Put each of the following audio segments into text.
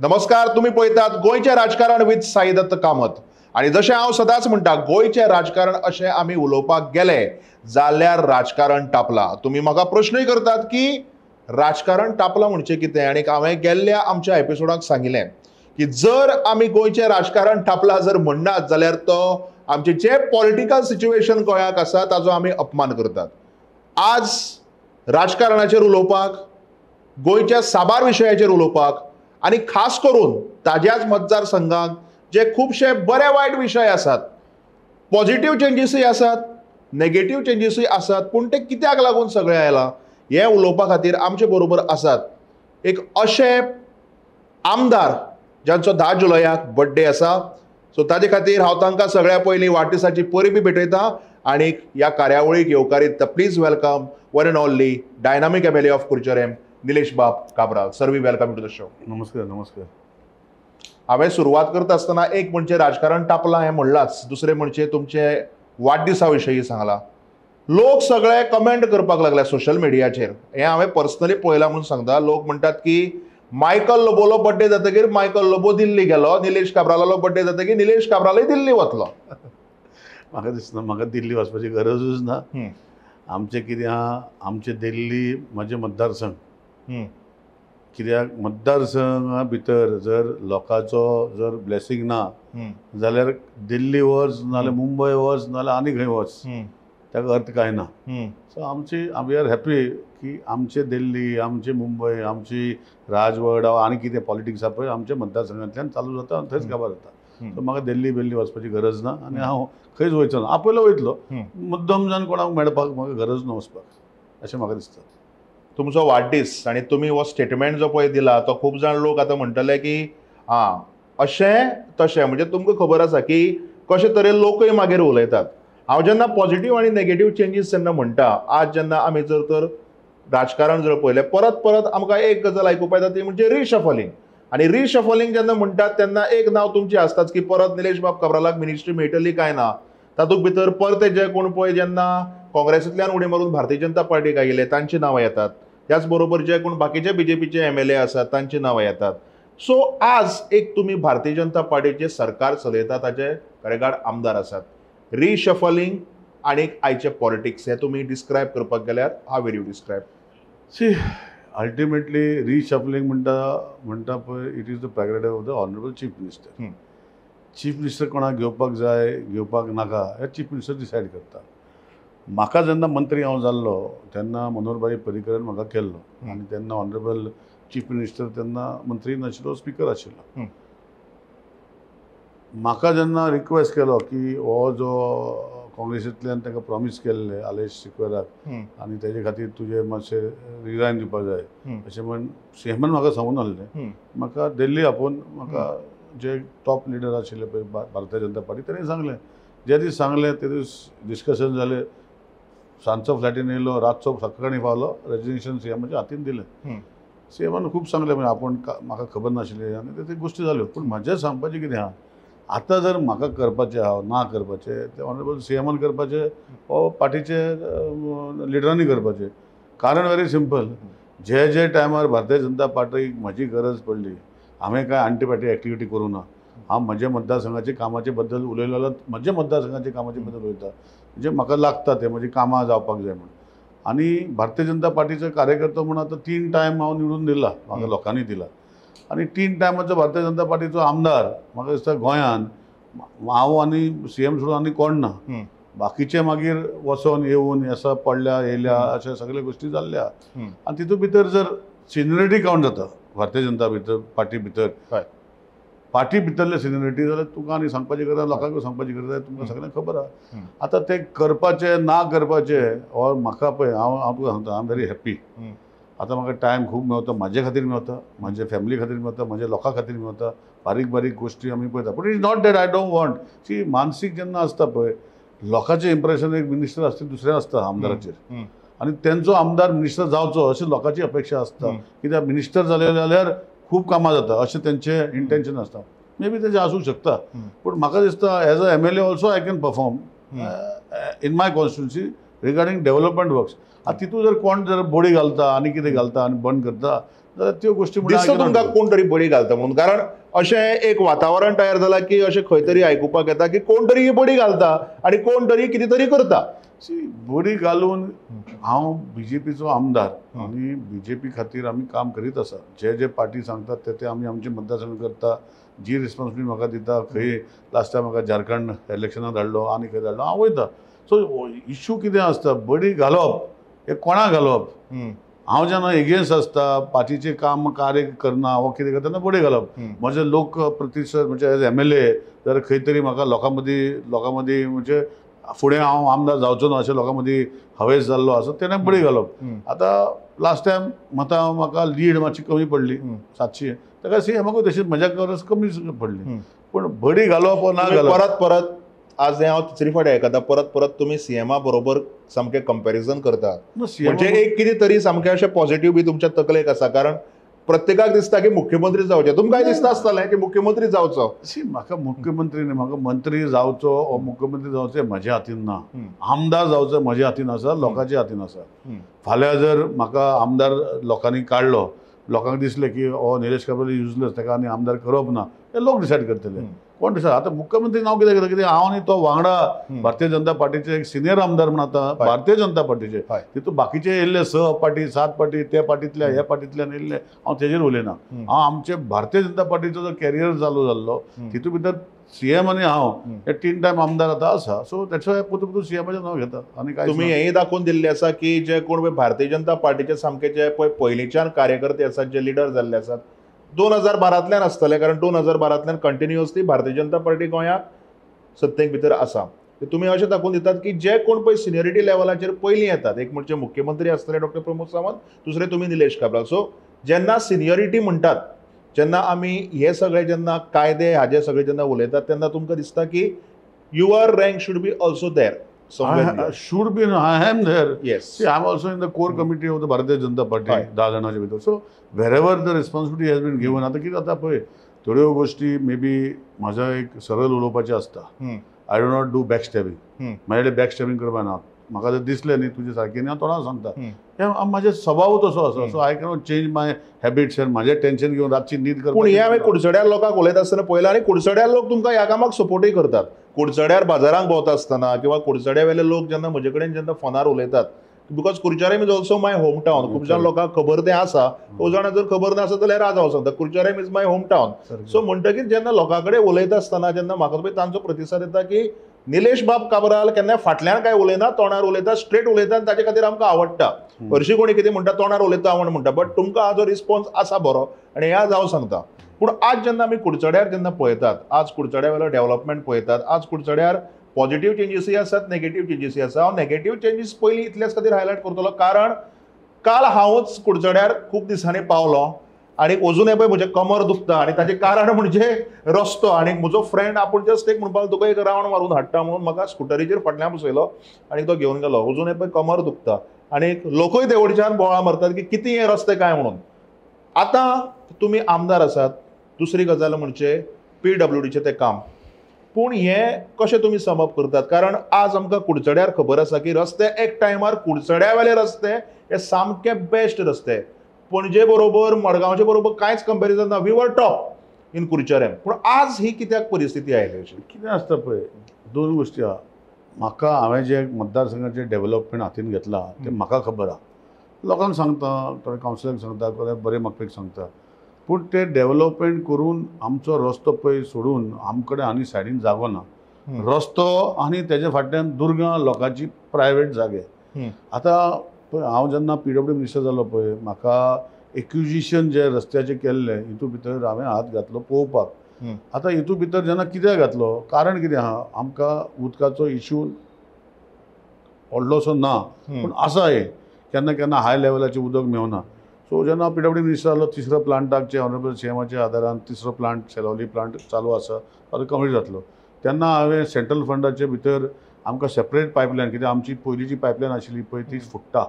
नमस्कार, तुम्ही पळयतात गोयचे राजकारण विथ साई दत्त कामत। आणि जशें हांव सदांच म्हणटा, गोयचे राजकारण अशें आमी उलोवपाक गेले जाल्यार राजकारण तापलां। तुम्ही म्हाका प्रश्नय करतात की राजकारण तापलां म्हणजे कितें, आनी हांवें गेल्ल्या आमच्या एपिसोडाक सांगिल्लें की जर आमी गोयचे राजकारण तापलां जर म्हणनात जाल्यार तो आमचे जे पॉलिटिकल सिच्युएशन गोंयाक आसा ताचो आमी अपमान करतात। आज राजकारणाचेर उलोवपाक, गोयच्या साबार विशयाचेर उलोवपाक आणि खास करून ताज्याच मतदारसंघात जे खूबशे बरे वायट विशय आसात, पॉझिटिव्ह चेंजीसय आसात, नेगेटिव्ह चेंजीसय आसात, पूण ते कित्याक लागून सगळे आयला हे उलोवपा खातीर आमचे बरोबर आसात एक अशे आमदार ज्यांचो 10 जुलयाक बर्थडे आसा। सो ताजे खातीर हांव तांकां सगळ्या पयलीं वाडदिसाची परबी भेटयता आनी ह्या कार्यावळीक येवकार please welcome one and only dynamic MLA of Curchorem Nilesh Bab Cabral. Sir, we welcome to the show. नमस्कार नमस्कार। हांवें सुरवात करता आसतना एक म्हणजे राजकारण तापलां हें म्हणलांच, दुसरें म्हणजे तुमचे वाडदिसा विशयी सांगलां। लोक सगळे कमेंट करपाक लागल्या सोशल मिडियाचेर, हें हांवें पर्सनली पळयलां म्हणून सांगता। लोक म्हणटात की मायकल लोबोलो बर्थडे जातकीर मायकल लोबो दिल्ली गेलो, निलेश काब्रालालो बर्थडे जातकीर निलेश काब्रालय दिल्ली वतलो। म्हाका दिसना म्हाका दिल्ली वचपाची गरजूच ना। आमचें कितें आहा, आमचें दिल्ली म्हजें मतदारसंघ। कित्याक मतदारसंघा भितर जर लोकांचो जर ब्लेसिंग ना जाल्यार दिल्ली वच नाल्यार मुंबय वच नाल्यार आनी खंय वच ताका अर्थ कांय ना। सो आमची वी आर हॅपी की आमचे दिल्ली, आमचे मुंबय, आमची राजवड आनी कितें पॉलिटिक्स आहा पळय आमच्या मतदारसंघांतल्यान चालू जाता आनी थंयच काबार जाता। सो म्हाका दिल्ली बिल्ली वचपाची गरज ना आनी हांव खंयच वयचो ना। आपयलो वयतलो, मुद्दम जावन कोणाक मेळपाक म्हाका गरज ना वचपाक अशें म्हाका दिसता। तुमचो वाडदीस आनी तुमी हो स्टेटमेंट जो पळय दिला तो खूब जाण लोक आतां म्हणटले की अशें तशें, म्हणजे तुमकां खबर आसा की कशे तरेन लोकय मागीर उलयतात। हांव जेन्ना पॉझिटिव्ह आनी नेगेटिव्ह चेंजीस जेन्ना म्हणटा, आज जेन्ना आमी जर राजकारण जर पळयलें परत परत आमकां एक गजाल आयकूंक येता ती म्हणजे रिशफलिंग। आनी रिशफलिंग जेन्ना म्हणटात तेन्ना एक नांव तुमचें आसताच की परत निलेश बाब काब्रालाक मिनिस्ट्री मेळटली काय ना। तातूंत भितर परते जे कोण पळय जेन्ना काँग्रेसींतल्यान उडी मारून भारतीय जनता पार्टीक आयिल्ले तांची नांवां येतात, त्याच बरोबर जे कोण बाकीचे बीजेपीचे एमएलए आसात तांची नांवां येतात। सो आज एक तुम्ही भारतीय जनता पार्टीचे सरकार चलयता, ताचे कडेगाड आमदार आसात। रिशफलिंग आणि आयचे पॉलिटिक्स हे तुम्ही डिस्क्रायब करपाक गेल्यार how will you describe? See ultimately reshuffling म्हणटा पळय it is the prerogative of the honourable chief minister. Chief minister कोणाक घेवपाक जाय घेवपाक नाका हे चीफ मिनिस्टर डिसायड करता। म्हाका जेन्ना मंत्री हांव जाल्लो तेन्ना मनोहरभाई पर्रीकरान म्हाका केल्लो आनी तेन्ना ऑनरेबल चीफ मिनिस्टर तेन्ना मंत्री नाशिल्लो, स्पीकर आशिल्लो। म्हाका जेन्ना रिक्वेस्ट केलो की हो जो काँग्रेसींतल्यान ताका प्रॉमीस केल्ले आलेश सिक्वेराक आनी तेजे खातीर तुजें मातशें रिजायन दिवपाक जाय अशें म्हण सीएमान म्हाका सांगून आसलें। म्हाका दिल्ली आपोवन म्हाका जे टॉप लिडर आशिल्ले पळय भारतीय जनता पार्टी तेणें सांगलें, जे दीस सांगलें ते दीस डिस्कशन जालें, सांजचो फ्लॅटीन येयलो, रातचो सकाळीं पावलो, रेजिग्नेशन सीएमाच्या हातीन दिलें। सीएमान खूब सांगलें म्हणजे आपूण म्हाका खबर नाशिल्लें आनी ते गोश्टी जाल्यो। पूण म्हाजें सांगपाचें कितें आहा, आतां जर म्हाका करपाचें आहा ना करपाचें ते ऑनरेबल सीएमान करपाचें वो पार्टीचे लिडरांनी करपाचें। कारण वेरी सिंपल, जे टायमार भारतीय जनता पार्टीक म्हाजी गरज पडली हांवें कांय आंटी पार्टी एक्टिविटी करूं ना। हांव म्हज्या मतदारसंघाचे कामाचे बद्दल उलयलो जाल्यार म्हज्या मतदारसंघाचे कामाचे बद्दल उलयता, म्हणजे म्हाका लागता ते म्हजी कामां जावपाक जाय म्हणून। आनी भारतीय जनता पार्टीचो कार्यकर्तो म्हणून आतां 3 टायम हांव निवडून दिला, म्हाका लोकांनी दिला। आनी 3 टायमाचो भारतीय जनता पार्टीचो आमदार म्हाका दिसता गोंयान हांव आनी सीएम सोडून आनी कोण ना। बाकीचे मागीर वचोन येवन येसा पडल्या येयल्या अशा सगळ्या गोश्टी जाल्ल्या। आनी तितूंत भितर जर सिनियरिटी कावंट जाता भारतीय जनता पार्टी भितर, पार्टी भितरले सिनियरिटी जाल्यार तुका आनी सांगपाची गरज, लोकांक सांगपाची गरज आहे, तुमकां सगळ्यांक खबर आहा। आतां ते करपाचें ना करपाचें हो म्हाका पळय हांव तुका सांगता, आय एम व्हेरी हॅप्पी। आतां म्हाका टायम खूब मेवता, म्हाजे खातीर मेवता, म्हाजे फॅमिली खातीर मेवता, म्हाज्या लोकां खातीर मेवता, बारीक बारीक गोश्टी आमी पळयता। पूण it is not that I don't want see मानसीक जेन्ना आसता पळय लोकांचें इंप्रेशन एक मिनिस्टर आसता दुसरें आसता आमदाराचेर, आनी तेंचो आमदार मिनिस्टर जावचो अशी लोकांची अपेक्षा आसता। कित्याक मिनिस्टर जाले जाल्यार खूब कामां जाता अशें तेंचें इंटेंशन आसता। मे बी तेजें आसूंक शकता, पूण म्हाका दिसता as a MLA also I can perform in my constituency regarding development works. तितूंत जर कोण जर बोडी घालता आनी कितें घालता आनी बंद करता जाल्यार त्यो गोश्टी दिसता तुमकां कोण तरी बडी घालता म्हणून, कारण अशें एक वातावरण तयार जालां की अशें खंय तरी आयकुपाक येता की कोण तरी ही बडी घालता आनी कोण तरी कितें तरी करता. बडी घालून हांव बीजेपीचो आमदार आनी बीजेपी खातीर आमी काम करीत आसा. जे जे पार्टी सांगतात ते आमी आमचे मतदारसंघ करता. जी रिस्पॉन्सिबिलिटी म्हाका दिता, खंय लास्ट टायम म्हाका झारखंड इलेक्शनाक धाडलो आनी खंय धाडलो हांव वयता. सो इश्यू कितें आसता, बडी घालप हे कोणाक घालप. हांव जेन्ना एगेन्स्ट आसता, पार्टीचें काम कार्य करना वो कितें करता तेन्ना बडी घालप. म्हजे लोक प्रतिशत म्हणजे एज MLA जाल्यार खंय तरी म्हाका लोकां मदीं म्हणजे फुडें हांव आमदार जावचो ना अशें लोकां मदीं हवेस जाल्लो आसा तेन्ना बडी घालप. आतां लास्ट टायम म्हाका लीड मातशी कमी पडली 700, ताका CMाकूय तशीच म्हज्या परस कमी पडली. पूण बडी घालप वो ना घालप परत आज हांव तिसरी फावटी आयकता परत तुमी CMा बरोबर सामकें कंपॅरिझन करता. म्हणजे एक कितें तरी सामकें अशें पॉझिटिव्ह बी तुमच्या तकलेक आसा, कारण प्रत्येकाक दिसता की मुख्यमंत्री जावचे. तुमकांय दिसता आसतलें की मुख्यमंत्री जावचो. म्हाका मुख्यमंत्री न्ही, म्हाका मंत्री जावचो वो मुख्यमंत्री जावचें म्हज्या हातीन ना. आमदार जावचो म्हज्या हातीन आसा, लोकांच्या हातीन आसा. फाल्यां जर म्हाका आमदार लोकांनी काडलो, लोकांक दिसलें की हो निलेश काब्राल युजलेस, ताका आनी आमदार करप ना, हे लोक डिसायड करतले. कोण डिसायड आतां मुख्यमंत्री हांव कितें करता, कितें हांव आनी तो वांगडा भारतीय जनता पार्टीचे एक सिनियर आमदार म्हण आतां भारतीय जनता पार्टीचे, तितून बाकीचे येयल्ले 6 पार्टी 7 पार्टी ते पार्टींतल्या ह्या पार्टींतल्यान येयल्ले, हांव तेजेर उलयना. हांव आमचे भारतीय जनता पार्टीचो जो कॅरियर चालू जाल्लो तितून भितर CM आनी हांव हे 3 टायम आमदार आतां आसा. सो दॅट्स वाय परतून CMाचें नांव घेता. आनी काय तुमी हेंय दाखोवन दिल्लें आसा की जे कोण भारतीय जनता पार्टीचे सामके जे पळय पयलींच्यान कार्यकर्ते आसात, जे लिडर जाल्ले आसात, 2012तल्यान आसतले, कारण 2012तल्यान कंटिन्युअसली भारतीय जनता पार्टी गोंयांत सत्तेक भितर आसा. तुमी अशें दाखोवन दितात की जे कोण पळय सिनियरिटी लेवलाचेर पयलीं येतात, एक म्हणजे मुख्यमंत्री आसतले डॉ प्रमोद सावंत, दुसरे तुमी निलेश काब्राल. सो जेन्ना सिनियरिटी म्हणटात, जेन्ना आमी हे सगळे जेन्ना कायदे हाजे सगळे जेन्ना उलयतात, तेन्ना तुमकां दिसता की your rank should be also there. should be, I am there. Yes. See, I am also in the core committee of the Bharatiya Janata Party, 10 जणांच्या भितर. So wherever the responsibility has been given, आता कितें जाता पळय, थोड्यो गोश्टी may be म्हाज्या एक सरळ उलोवपाचें आसता. I do not do back स्टॅबिंग. म्हाजे बॅक स्टॅबिंग करपा ना. म्हाका जर दिसलें न्ही तुजे सारकें न्ही, हांव तोंडार सांगता. हे म्हाजे स्वभाव तसो आसा. So I cannot change my habits आनी म्हाजें टेन्शन घेवन रातची न्हीद करप. पूण हे हांवें कुडचड्यार लोकांक उलयता आसतना पळयलां, आनी कुडचड्यार लोक तुमकां ह्या कामाक सपोर्टूय करतात. कुडचड्यार बाजारांत भोंवता आसतना किंवा कुडचड्या वेले लोक जेन्ना म्हजे कडेन जेन्ना फोनार उलयतात, because Curchorem is also my home town. खूब जाण लोकांक खबर तें आसा, खूब जाणां जर खबर नासा जाल्यार आज हांव सांगता Curchorem is my home town. So म्हणटकीर जेन्ना लोकां कडेन उलयता आसतना जेन्ना म्हाका पळय तांचो प्रतिसाद येता की निलेश बाब काब्राल केन्ना फाटल्यान काय उलयना, तोंडार उलयता, स्ट्रेट उलयता, आनी ताचे खातीर आमकां आवडटा. हरशीं कोणी कितें म्हणटा तोंडार उलयता म्हण म्हणटा, बट तुमकां हाजो रिस्पॉन्स आसा बरो, आनी हे आज हांव सांगता. पूण आज जेन्ना आमी कुडचड्यार जेन्ना पळयतात, आज कुडचड्या वेलो डेव्हलपमेंट पळयतात, आज कुडचड्यार पॉझिटिव्ह चेंजीसय आसात, नेगेटिव्ह चेंजीसय आसा. हांव नेगेटिव्ह चेंजीस पयलीं इतल्याच खातीर हायलायट करतलो, कारण काल हांवूच कुडचड्यार खूब दिसांनी पावलो आनी अजूनय पळय म्हजें कमर दुखता, आनी ताचें कारण म्हणजे रस्तो. आनी म्हजो फ्रेंड आपूण जस्ट एक म्हणपाक तुका एक रावंड मारून हाडटा म्हणून म्हाका स्कुटरीचेर फाटल्यान बसयलो आनी तो घेवन गेलो. अजूनय पळय कमर दुखता आनी लोकूय तेवडच्यान बोवाळ मारतात की कितें हे रस्ते काय म्हणून. आतां तुमी आमदार आसात, दुसरी गजाल म्हणजे PWDचें तें काम. पूण हें कशें तुमी समप करतात, कारण आज आमकां कुडचड्यार खबर आसा की रस्ते एक टायमार कुडचड्या वेले रस्ते हे सामके बेस्ट रस्ते. पणजे बरोबर मडगांवचे बरोबर कांयच कंपॅरिजन ना. We were top in कुडचड्यार. पूण आज ही कित्याक परिस्थिती आयली अशी? कितें आसता पळय, 2 गोश्टी आहा. म्हाका हांवें जे मतदारसंघाचें डेव्हलपमेंट हातीन घेतलां तें म्हाका खबर आहा. लोकांक सांगता, थोडे कावन्सिलरांक सांगता, थोडे बरे मागपेक सांगता. पूण ते डेव्हलपमेंट करून आमचो रस्तो पळय सोडून आमकडे आनी सायडीन जागो ना. रस्तो आनी तेजे फाटल्यान दुर्गां लोकांची प्रायवेट जागे. आतां पळय हांव जेन्ना PWD मिनिस्टर जालो पळय, म्हाका एक्विजिशन जे रस्त्याचें केल्लें हितून भितर हांवें हात घातलो पळोवपाक. आतां हितून भितर जेन्ना कित्याक घातलो, कारण कितें आहा, आमकां उदकाचो इश्यू व्हडलोसो ना, पूण आसा हे केन्ना केन्ना हाय लेवलाचें उदक मेवना. सो जेन्ना PWD मिनिस्टर जालो, 3रो प्लांटाचे ऑनरेबल CMाच्या आदारान 3रो प्लांट सेलवली प्लांट चालू आसा, तो कंप्लीट जातलो. तेन्ना हांवें सेंट्रल फंडाचे भितर आमकां सेपरेट पायपलायन, कित्याक आमची पयलींची पायपलायन आशिल्ली पळय ती फुट्टा,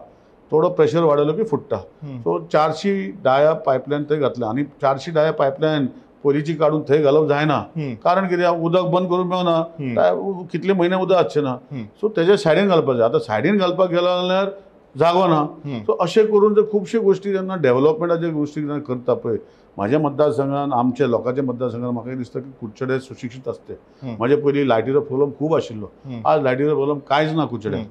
थोडो प्रेशर वाडयलो की फुट्टा. सो 400 डाया पायपलायन थंय घातल्या, आनी 400 डाया पायपलायन पयलींची काडून थंय घालप जायना. कारण कित्याक उदक बंद करूंक मेळना, कितले म्हयने उदक आसचें ना. सो तेजे सायडीन घालपाक जाय. आतां सायडीन घालपाक गेलो जाल्यार जागो ना. सो अशें करून जर खुबश्यो गोष्टी जेन्ना डेव्हलपमेंटाच्यो गोष्टी जेन्ना करता पळय, म्हाज्या मतदारसंघात आमच्या लोकांच्या मतदारसंघात म्हाका दिसता की कुडचडे सुशिक्षीत आसते. म्हाजे पयलीं लायटीचो प्रॉब्लम खूब आशिल्लो, आज लायटीचो प्रॉब्लम कांयच ना कुडचड्याक.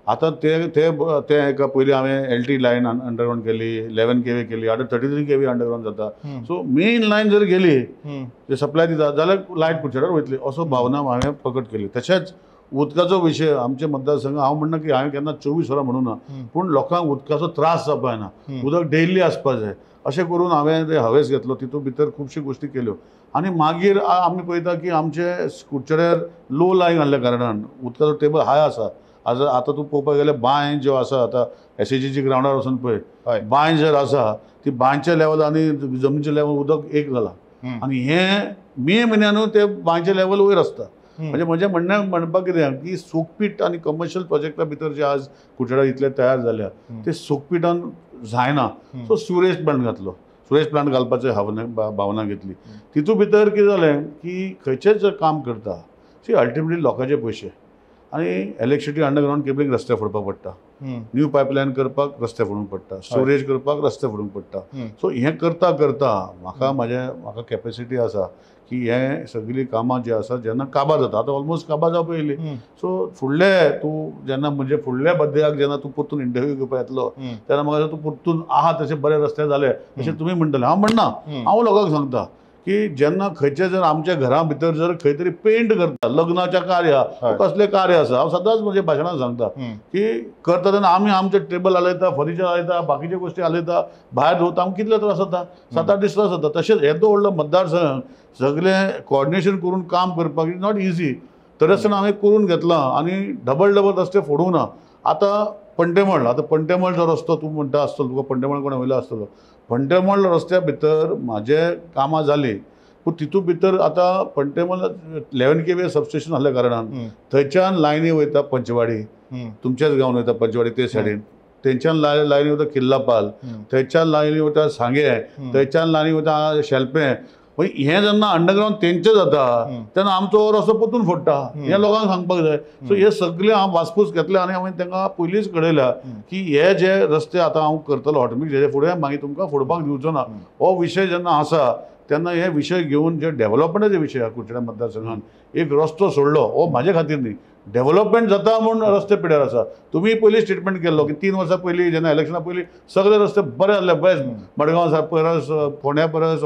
आतां ते एका पयलीं हांवें LT लायन अंडरग्रावंड केली, 11 kV केली, आतां 33 kV अंडरग्रावंड जाता. सो मेन लायन जर गेली जे सप्लाय दिता जाल्यार लायट कुडचड्यार वयतली असो भावना हांवें प्रकट केली. तशेंच उदकाचो विशय आमचे मतदारसंघ, हांव म्हणना की हांवें केन्ना 24 वरां म्हणूं ना, पूण लोकांक उदकाचो त्रास जावपा जायना, उदक डेली आसपा जाय अशें करून हांवें ते हवेस घेतलो. तितूंत भितर खुबश्यो गोश्टी केल्यो आनी मागीर आमी पळयता की आमचे कुडचड्यार लो लायंग आसल्या कारणान उदकाचो टेबल हाय आसा. आतां तूं पळोवपाक गेल्यार बांय ज्यो आसा, आतां SAGची ग्रावंडार वचून पळय, बांय जर आसा ती बांयच्या लेवल आनी जमनीच्या लेवल उदक एक जाला आनी हें मे म्हयन्यानूच ते बांयचें लेवल वयर आसता. म्हणजे म्हजें म्हणपाक कितें की सोकपीट आनी कमर्शियल प्रोजेक्टा भितर जे आज कुडचड्यार इतले तयार जाल्या ते सोकपीटान जायना. सो सुरेश प्लांट घातलो, सुरेश प्लांट घालपाची भावना घेतली. तितूंत भितर कितें जालें की खंयचेंच जर काम करता सी अल्टिमेटली लोकांचे पयशे आनी इलेक्ट्रिसिटी अंडरग्रावंड केबलिंग रस्ते फोडपाक पडटा, न्यू पायपलायन करपाक रस्ते फोडूंक पडटा, स्टोरेज करपाक रस्ते फोडूंक पडटा. सो हें करता करता म्हाका कॅपेसिटी आसा की हें सगळीं कामां जी आसा जेन्ना काबार जाता, आतां ऑलमोस्ट काबार जावपा येयली. सो फुडले तूं जेन्ना म्हणजे फुडल्या बड्डेक जेन्ना तूं परतून इंटरव्यू घेवपा येतलो तेन्ना म्हाका तूं परतून आहा तशे बरे रस्ते जाले अशें तुमी म्हणटले. हांव म्हणना, हांव लोकांक सांगता की जेन्ना खंयचे जर आमच्या घरा भितर जर खंय तरी पेंट करता, लग्नाच्या कार्या कसले कार्य आसा, हांव सदांच म्हज्या भाशणांत सांगता की करता तेन्ना आमी आमचे टेबल हालयता, फर्निचर हालयता, बाकीच्यो गोश्टी हालयता, भायर धुवता, आमकां कितले त्रास जाता, 7-8 दीस त्रास जाता. तशेंच येदो व्हडलो मतदारसंघ सगळें कॉर्डिनेशन करून काम करपाक इज नॉट इजी. तरी आसतना हांवें करून घेतलां आनी डबल रस्ते फोडूंक ना. आतां पंटेमळ जो रस्तो तूं म्हणटा आसतलो, तुका पंटेमळ कोणें वयलो आसतलो, पंटेमळ रस्त्या भितर म्हाजे कामां जालीं, पूण तितूंत भितर आतां पंटेमळ 11 kV सबस्टेशन आसल्या कारणान थंयच्यान लायनी वयता पंचवाडी, तुमच्याच गांवांत वयता पंचवाडी ते सायडीन, थंयच्यान लायनी वयता किल्लापाल, थंयच्यान लायनी वयता सांगे, थंयच्यान लायनी वयता शेल्पें. हें जेन्ना अंडरग्रावंड तेंचें जाता तेन्ना आमचो रस्तो परतून फोडटा, हें लोकांक सांगपाक जाय. सो हे सगळें हांव वासपूस घेतलें आनी हांवें तांकां पयलींच कळयल्या की हे जे रस्ते आतां हांव करतलो ऑटोमॅटीक हेजे फुडें मागीर तुमकां फोडपाक दिवचो ना. हो विशय जेन्ना आसा तेन्ना हे विशय घेवन जे डेव्हलपमेंटाचे विशय आसा कुडचड्या मतदारसंघान, एक रस्तो सोडलो हो म्हाजे खातीर न्ही, डेव्हलपमेंट जाता म्हूण रस्ते पिड्यार आसा. तुमी पयलीं स्टेटमेंट केल्लो की 3 वर्सां पयलीं जेन्ना इलेक्शना पयलीं सगळे रस्ते बरे जाल्ले, बेस्ट, मडगांव परस, फोंड्या परस,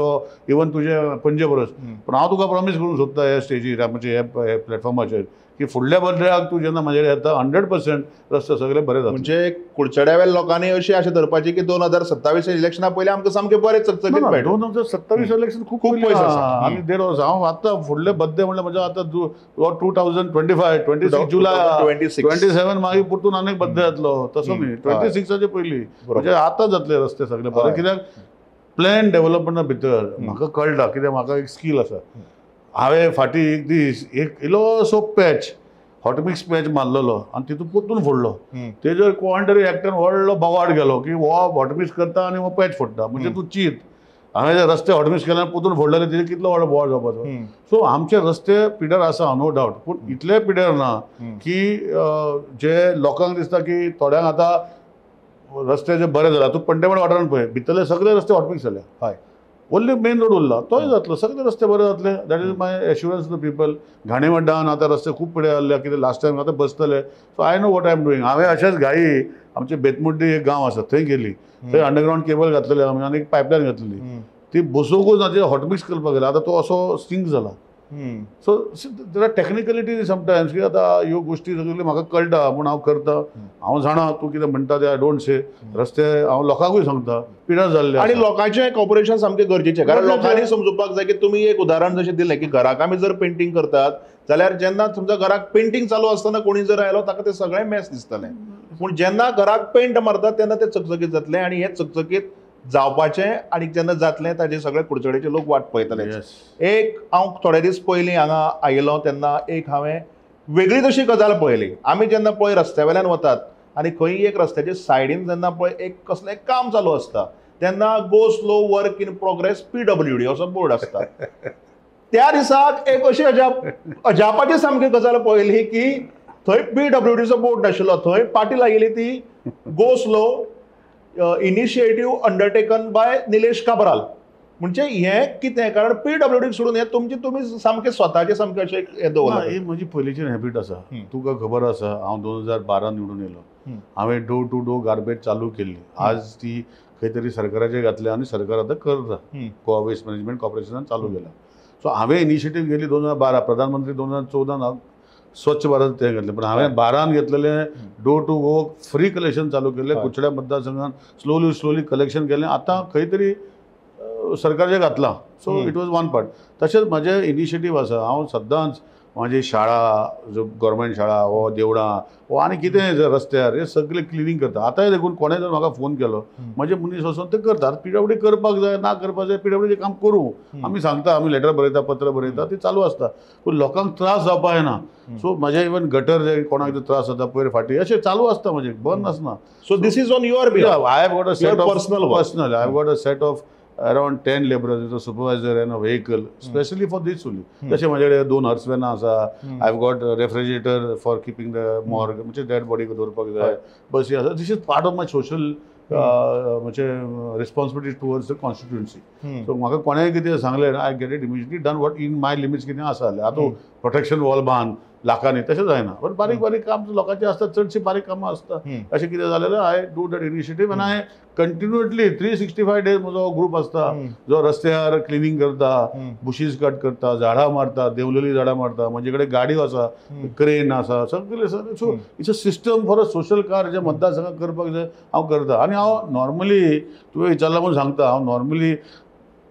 इवन तुजे पणजे परस. पूण हांव तुका प्रॉमीस करूंक सोदता ह्या स्टेजीर, म्हणजे हे प्लॅटफॉर्माचेर, की फुडल्या बड्डेक तूं जेन्ना म्हाजेर येता 100% रस्ते सगळे बरे जाता. म्हणजे कुडचड्यावेल लोकांनी अशी आशा धरपाची की 2027 इलेक्शना पयलीं आमकां सामकें बरें चकचकीत मेळटा. 2027 इलेक्शन खूब पयस आसा आनी 1.5 वर्सां. हांव आतां फुडले बड्डे म्हणल्यार म्हज्या आतां 2025, 26 जुलय, 27 मागीर परतून आनीक बड्डे जातलो. तसो न्ही, 26चे पयलीं म्हणजे आतां जातले रस्ते सगळे बरे. कित्याक प्लॅन डेव्हलपमेंटा भितर म्हाका कळटा, कित्याक म्हाका एक स्कील आसा. हांवें फाटीं एक दीस एक इल्लोसो पॅच, हॉटमिक्स पॅच मारलेलो आनी तितून परतून फोडलो. तेजेर कोण तरी एकट्यान व्हडलो बोवाड गेलो की हो हॉटमिक्स करता आनी हो पॅच फोडटा. म्हणजे तूं चिंत, हांवें जे रस्ते हॉटमिक्स केले परतून फोडलेले, तेजेर कितलो व्हडलो बोवाड जावपाचो. सो आमचे रस्ते पिड्यार आसा, नो डावट, पूण इतले पिड्यार ना की जे लोकांक दिसता की थोड्यांक आतां रस्ते जे बरे जाला. तूं पंटेमळ वाठारांत पळय, भितरले सगळे रस्ते हॉटमिक्स जाले. हय, ओन्ली मेन रोड उरला, तोय जातलो, सगळे रस्ते बरे जातले. That is my assurance to the people. घाणेमड्डान आतां रस्ते खूब पिड्यार जाल्ले, कितें लास्ट टायम आतां बसतले. So I know what I am doing. हांवें अशेंच घाई आमचे बेतमुड्डी एक गांव आसा थंय गेली, थंय अंडरग्रावंड केबल घातलेले आमी आनी एक पायपलायन घातलेली, ती बसोवंकूच ना, ती हॉटमिक्स करपाक गेला. आतां तो असो सिंक जाला. So there are technicality sometimes की आतां ह्यो गोश्टी सगळ्यो म्हाका कळटा पूण हांव करता. हांव जाणा तूं कितें म्हणटा तें आय डोंट से. रस्ते हांव लोकांकूय सांगता पिड्यार जाल्ले आनी लोकांचें कॉपरेशन सामकें गरजेचें. कारण लोकांनी समजुपाक जाय की तुमी एक उदाहरण जशें दिलें की घराक आमी जर पेंटिंग करतात जाल्यार जेन्ना तुमच्या घराक पेंटिंग चालू आसतना कोणी जर आयलो ताका तें सगळें मेस दिसतलें. पूण जेन्ना घराक पेंट मारतात तेन्ना तें चकचकीत जातलें आनी हें चकचकीत जावपाचें आनी जेन्ना जातलें ताजे सगळे कुडचडेचे लोक वाट पळयतले. एक हांव थोडे दीस पयलीं हांगा आयलो तेन्ना एक हांवें वेगळी तशी गजाल पळयली. आमी जेन्ना पळय रस्त्या वेल्यान वतात आनी खंय एक रस्त्याच्या सायडीन जेन्ना पळय एक कसलें काम चालू आसता तेन्ना go slow work in progress PWD असो बोर्ड आसता. त्या दिसाक एक अशी अजापाची सामकी गजाल पळयली की थंय PWDचो बोर्ड नाशिल्लो, थंय पाटी लायिल्ली ती go slow initiative undertaken by Nilesh Cabral. म्हणजे हे कितें कारण PWD सोडून हे तुम्ही सामके स्वताचे सामके अशें हे ना, दवरला. ही म्हजी पयलींची हॅबीट आसा. तुका खबर आसा हांव 2012 निवडून येयलो. हांवें डोर टू डोर गार्बेज चालू केल्ली. आज ती खंय तरी सरकाराचेर घातली आनी सरकार आतां करता. गोवा वेस्ट मॅनेजमेंट कॉर्पोरेशनान चालू केला. सो हांवें इनिशिएटीव घेतली 2012. प्रधानमंत्री 2014 स्वच्छ भारत ते घातले. पण हांवें 12 घेतलेले door to go free collection चालू केले. कुचड्या मतदारसंघात स्लोली कलेक्शन केलें. आतां खंय तरी सरकाराचेर घातला. So it was one part. तशेंच म्हजे इनिशिएटीव आसा. हांव सदांच म्हाजी शाळा, जो गव्हर्मेंट शाळा वो देवळां वो आनी कितें जर रस्त्यार हे सगळे क्लिनींग करता. आतांय देखून कोणें जर म्हाका फोन केलो म्हजे मनीस वचून ते करतात. PWD करपाक जाय ना करपाक जाय PWD काम करूं आमी सांगता. आमी लेटर बरयता, पत्र बरयता, ती चालू आसता. पूण लोकांक त्रास जावपा जायना. सो म्हजे इवन गटर जे कोणाक त्रास जाता पयर फाटीं अशें चालू आसता. म्हजें बंद आसना. So this is on your behalf. I have got a set of personal. I have got a set of around 10 laborers, a supervisor and a vehicle, especially for this only. जशें माझे कडेन 2 हर्सवॅनां आसा. I have got a refrigerator for keeping the morgue, म्हणजे dead body दवरपाक जाय. बसी आसा. This is part of my social म्हणजे responsibility towards the constituency. So म्हाका कोणेंय कितें सांगलें I get it immediately done what in my limits कितें आसा जाल्यार. आतां प्रोटेक्शन वॉल बांद लाखांनी तशें जायना. पण बारीक बारीक काम लोकांची आसता. चडशी बारीक कामां आसता. अशें कितें जालें जाल्यार आय डू दॅट इनिशिएटीव आनी हांवें कंटिन्युअसली 365 days म्हजो ग्रूप आसता जो रस्त्यार क्लिनींग करता, बुशीज कट करता, झाडां मारता, देवलेली झाडां मारता. म्हजे कडेन गाडयो आसा, क्रेन आसा, सगळे सगळे. So it's a system for a social car जे मतदारसंघात करपाक जाय हांव करता. आनी हांव नॉर्मली तुवें विचारला म्हूण सांगता. हांव नॉर्मली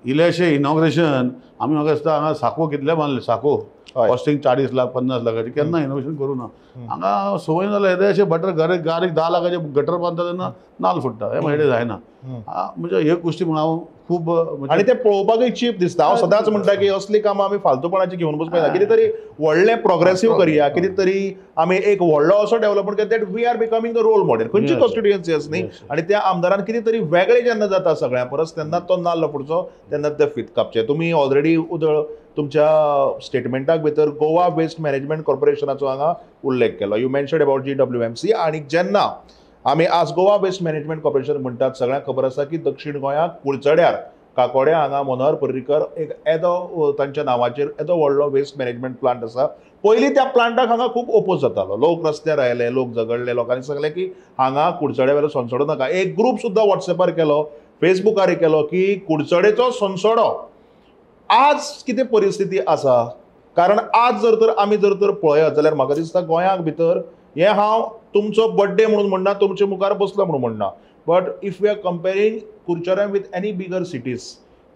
इलेक्शन इनॉग्रेशन आमी म्हाका दिसता हांगा साको कितले बांदले. साको कॉस्टिंग 40 लाख 50 लाखाची केन्ना इनोव्हेशन करूं ना. हांगा संवय जाल्या येदे अशें बटर गारीक 10 लाखाचे गटर बांदता तेन्ना नाल्ल फुट्टा. हे म्हजे जायना. म्हणजे ह्यो गोश्टी हांव खूब आणि ते पळोवपाकूय चीप दिसता. हांव सदांच म्हणटा की असली कामां आमी फालतूपणाची घेवन बसपाक जाय. कितें तरी व्हडलें प्रोग्रेसीव करया. कितें तरी आमी एक व्हडलो असो डेव्हलपमेंट करया that we are becoming the role model. खंयची कॉन्स्टिट्युएन्सी आसली आनी त्या आमदारान कितें तरी वेगळें जेन्ना जाता सगळ्या परस तेन्ना तो नाल्ल फुटचो, तेन्ना ते फीत कापचे. तुमी ऑलरेडी उदळ तुमच्या स्टेटमेंटाक भितर गोवा वेस्ट मॅनेजमेंट कॉर्पोरेशनाचो हांगा उल्लेख केलो. You mentioned about GWMC. आणि जेन्ना आमी आज गोवा वेस्ट मॅनेजमेंट कॉर्पोरेशन म्हणटात सगळ्यांक खबर आसा की दक्षिण गोंयांत कुळचड्यार काकोड्या हांगा मनोहर पर्रीकर एक येदो तांच्या नांवाचेर येदो व्हडलो वेस्ट मॅनेजमेंट प्लांट आसा. पयलीं त्या प्लांटाक हांगा खूब ओपोज जातालो. लोक रस्त्यार आयले, लोक झगडले. लोकांनी सांगलें की हांगा कुडचड्या वेलो संसोडो नाका. एक ग्रूप सुद्दां वॉट्सॅपार केलो, फेसबुकार केलो की कुडचडेचो संसोडो. आज कितें परिस्थिती आसा? कारण आज जर तर आमी जर तर पळयत जाल्यार म्हाका दिसता गोंयाक भितर हे हांव तुमचो बर्थडे म्हणून म्हणना, तुमचे मुखार बसलो म्हणून म्हणना. But if we are comparing कुडचड्यां विथ एनी बिगर सिटीज,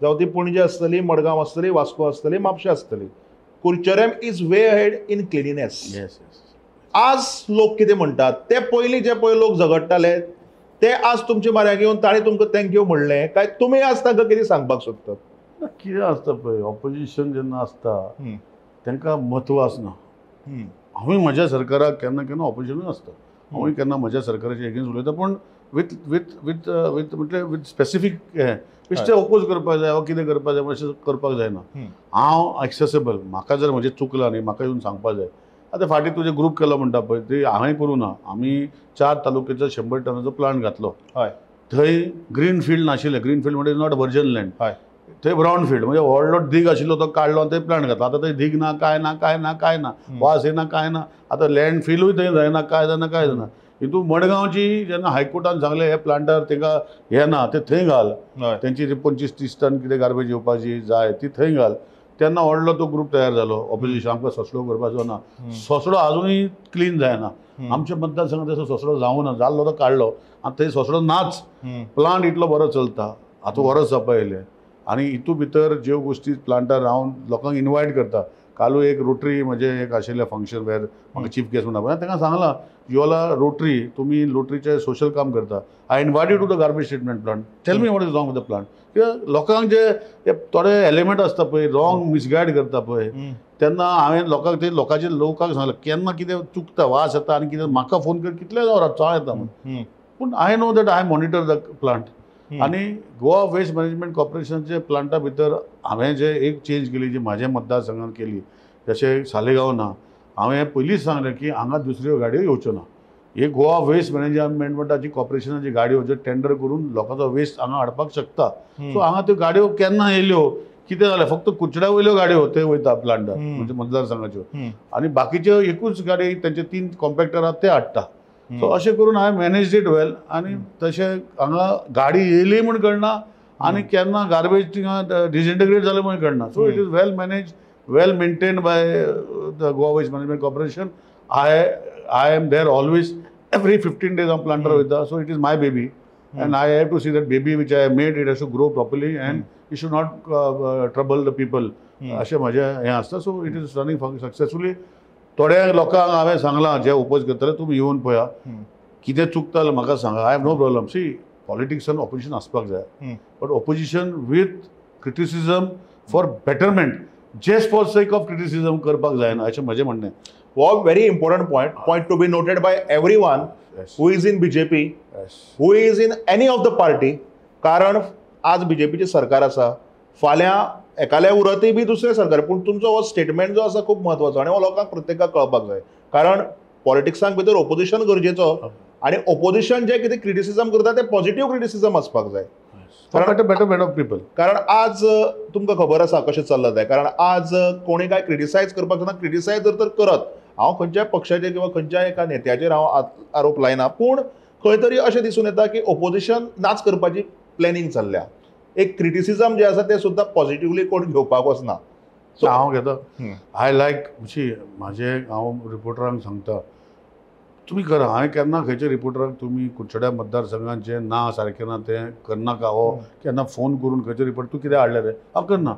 जावं ती पणजे आसतली, मडगांव आसतली, वास्को आसतली, म्हापशें आसतली, कुडचड्यां is way ahead in cleanliness. आज लोक कितें म्हणटात ते पयलीं जे पळय लोक झगडटाले ते आज तुमचे म्हऱ्याक येवन ताणें तुमकां थँक्यू म्हणलें काय तुमी आज तांकां कितें सांगपाक सोदतात? कितें आसता पळय ऑपोजिशन जेन्ना आसता तांकां म्हत्व आसना. हांवूय म्हज्या सरकाराक केन्ना केन्ना ऑपोजिशनूय आसता. हांवूय केन्ना म्हज्या सरकाराच्या एगेन्स्ट उलयता. पूण विथ विथ विथ विथ म्हणजे विथ स्पेसिफीक हे बेश्टे ओपोज करपाक जाय वा कितें करपाक जाय अशें करपाक जायना. हांव एक्सेसिबल. म्हाका जर म्हजें चुकलां न्ही म्हाका येवन सांगपाक जाय. आतां फाटीं तुजे ग्रूप केलो म्हणटा पळय ते हांवें करूं ना. आमी 4 तालुक्याचो 100 टनाचो प्लांट घातलो. हय. थंय ग्रीन फील्ड नाशिल्लें. ग्रीन फील्ड म्हणजे नॉट वर्जन लँड. हय. थंय ब्रावन फील्ड म्हणजे व्हडलो दीग आशिल्लो तो काडलो आनी थंय प्लांट घातलो. आतां थंय दीग ना, काय ना, काय ना, काय ना, वास येना, काय ना. आतां लँड फिलूय थंय जायना, काय जायना, काय जायना. हितून मडगांवची जेन्ना हायकोर्टान सांगलें हे प्लांटार तांकां हें ना ते थंय घाल. तेंची 25-30 टन कितें गार्बेज येवपाची जाय ती थंय घाल. तेन्ना व्हडलो तो ग्रूप तयार जालो. ऑपोजिशन आमकां सोंसलो करपाचो ना. सोंसलो आजुनूय क्लीन जायना. आमच्या मतदारसंघात तसो सोंसलो जावूं ना. जाल्लो तो काडलो आनी थंय सोंसलो नाच. प्लांट इतलो बरो चलता. आतां वर्स जावपा येयलें. आनी हितून भितर ज्यो गोश्टी प्लांटार हांव लोकांक इनवायट करता. कालू एक रोटरी म्हणजे एक आशिल्लें फंक्शन वेर म्हाका चीफ गेस्ट म्हणटा तांकां सांगलां यू ऑल आर रोटरी, तुमी रोटरीचें सोशल काम करता. I invite you to the garbage treatment plant. Tell me what is wrong with the plant. कित्याक लोकांक जे थोडे एलिमेंट आसता पळय रॉंग मिसगायड करता पळय तेन्ना हांवें लोकांक ते लोकांक सांगलें केन्ना कितें चुकता वास येता आनी कितें म्हाका फोन कर कितले जावं रात येता म्हणून. पूण I know that I monitor the plant. आनी गोवा वेस्ट मॅनेजमेंट कॉर्पोरेशनाचे प्लांटा भितर हांवें जे एक चेंज केली जी म्हाज्या मतदारसंघात केली जशें सालेगांव ना. हांवें पयलींच सांगलें की हांगा दुसऱ्यो गाडयो येवच्यो ना. हे गोवा वेस्ट मॅनेजमेंटाची कॉर्पोरेशनाची गाडयो ज्यो टेंडर करून लोकांचो वेस्ट हांगा हाडपाक शकता. सो हांगा त्यो गाडयो केन्ना येयल्यो कितें जालें फक्त कुचड्या वयल्यो गाडयो ते वयता प्लांटार म्हणजे मतदारसंघाच्यो आनी बाकीच्यो एकूच गाडी तेंचे 3 कॉम्पॅक्टर आहात ते हाडटा. सो अशें करून हांवें मॅनेज इट वेल आनी तशें हांगा गाडी येयली म्हूण कळना आनी केन्ना गार्बेज थिंगा डिसइंटिग्रेट जालें म्हूण कळना. So it is well manage well maintained by the Goa waste management corporation. I am there always. Every 15 days I'm planter with that. So it is my baby. And I have to see that baby which I have made, it has to grow properly and it should not trouble the people. अशें म्हजें हें आसता. So it is running successfully. थोड्या लोकांक हांवें सांगलां जे oppose करतले तुमी येवन पळया कितें चुकता जाल्यार म्हाका सांगा. I have no problem. See पॉलिटिक्सान ऑपोजिशन आसपाक जाय but opposition with criticism for betterment just for sake of criticism करपाक जायना अशें म्हजें म्हणणें. very important point to be noted by everyone who is in BJP, who is in any of the party. कारण आज बीजेपीचे सरकार आसा, फाल्यां एकाले उरतय बी दुसरे सरकार. पूण तुमचो हो स्टेटमेंट जो आसा खूब म्हत्वाचो आनी हो लोकांक प्रत्येकाक कळपाक जाय. कारण पॉलिटिक्सांक भितर ओपोजिशन गरजेचो आनी ओपोजिशन जे कितें क्रिटिसिजम करता ते पॉझिटिव्ह क्रिटिसिजम आसपाक जाय. Better of people. कारण आज तुमकां खबर आसा कशें चल्लां तें. कारण आज कोणी काय क्रिटिसायज करपाक जाता, क्रिटिसायज जर तर करत हांव खंयच्याय पक्षाचेर किंवा खंयच्याय एका नेत्याचेर हांव आरोप लायना. पूण खंय तरी अशें दिसून येता की ओपोजिशन नाच करपाची प्लॅनिंग चल्ल्या. एक क्रिटिसिजम जे आसा ते सुद्दां पॉझिटिव्हली कोण घेवपाक वचना. सो हांव घेता. आय लायक म्हाजे हांव रिपोर्टरांक सांगता तुमी करा. हांवें केन्ना खंयच्या रिपोर्टराक तुमी कुडचड्या मतदारसंघांत ना सारकें ना तें करनाका हो केन्ना फोन करून खंयच्या रिपोर्ट तूं कितें हाडलें रे हांव करना.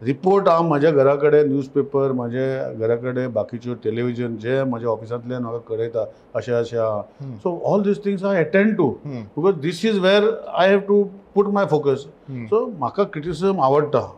रिपोर्ट हांव म्हाज्या घरा कडेन न्यूजपेपर म्हाज्या घरा कडेन बाकीच्यो टेलिव्हिजन जे म्हाज्या ऑफिसांतल्यान म्हाका कळयता अशें अशें आहा. So all these things I attend to because these is where I have to put my focus. So म्हाका क्रिटिसिजम आवडटा.